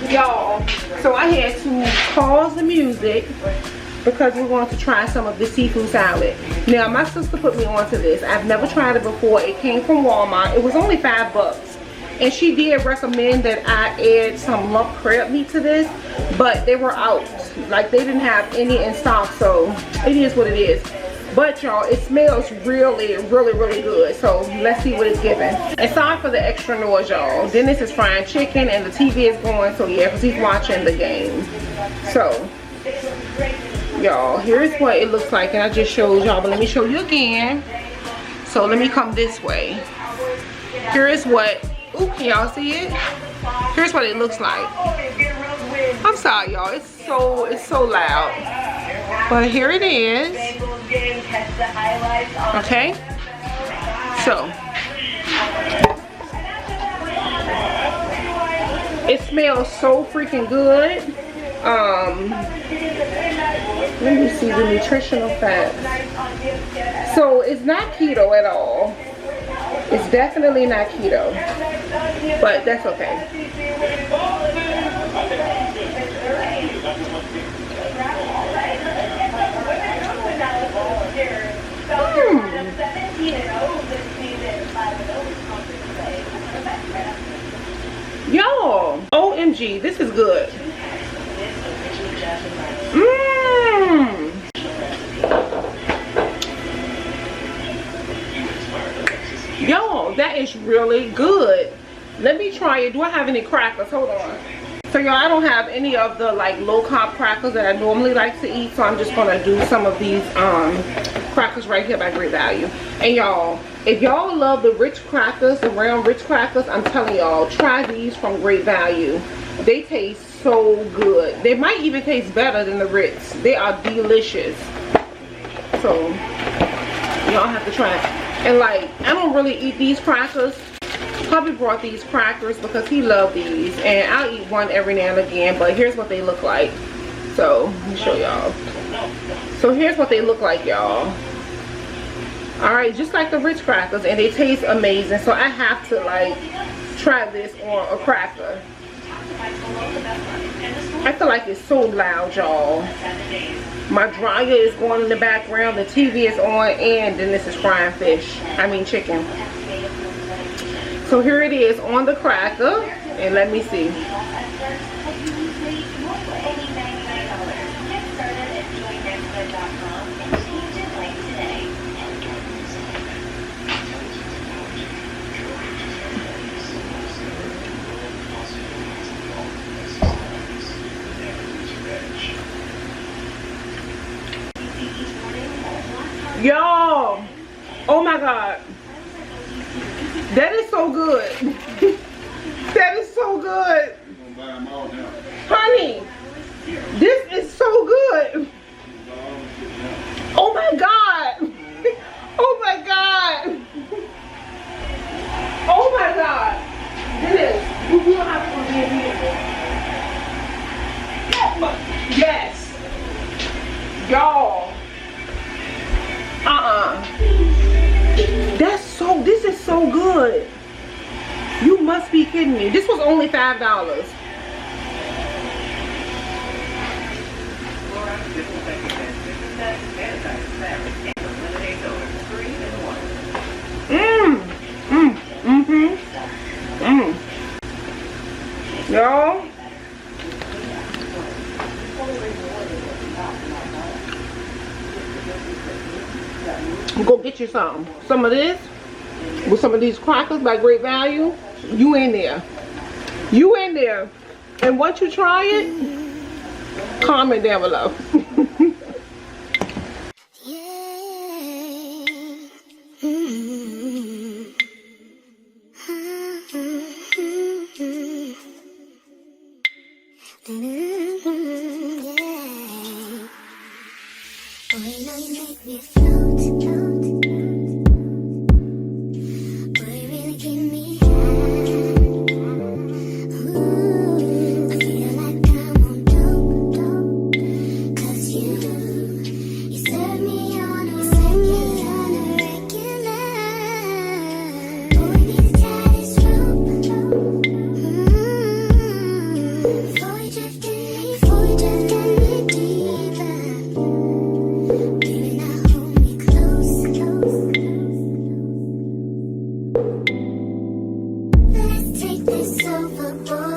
Y'all, so I had to pause the music because we wanted to try some of the seafood salad. Now my sister put me onto this. I've never tried it before. It came from Walmart. It was only $5, and she did recommend that I add some lump crab meat to this, but they were out. Like, they didn't have any in stock, so it is what it is. But y'all, it smells really, really, really good. So let's see what it's giving. And sorry for the extra noise, y'all. Dennis is frying chicken and the TV is going, so yeah, because he's watching the game. So y'all, here's what it looks like, and I just showed y'all, but let me show you again. So let me come this way. Here is what, ooh, can y'all see it? Here's what it looks like. I'm sorry, y'all, it's so loud. But here it is. Okay. So it smells so freaking good. Let me see the nutritional facts. So it's not keto at all. It's definitely not keto, but that's okay. Y'all, OMG, this is good. Y'all, that is really good. Let me try it. Do I have any crackers? Hold on. So y'all, I don't have any of the like low carb crackers that I normally like to eat, so I'm just gonna do some of these crackers right here by Great Value. And y'all, if y'all love the Ritz crackers, the round Ritz crackers, I'm telling y'all, try these from Great Value. They taste so good. They might even taste better than the Ritz. They are delicious. So y'all have to try it. And like, I don't really eat these crackers. Hubby brought these crackers because he loved these, and I'll eat one every now and again, but here's what they look like. So let me show y'all. So here's what they look like, y'all. Alright, just like the Ritz crackers, and they taste amazing. So I have to like try this on a cracker. I feel like it's so loud, y'all. My dryer is going in the background, the TV is on, and then this is frying fish. I mean chicken. So here it is on the cracker, and let me see. Y'all, oh my God. That is so good. so good. You must be kidding me. This was only $5. Y'all, go get you some of this with some of these crackers by Great Value. You in there, and once you try it, comment down below. Let's take this overboard.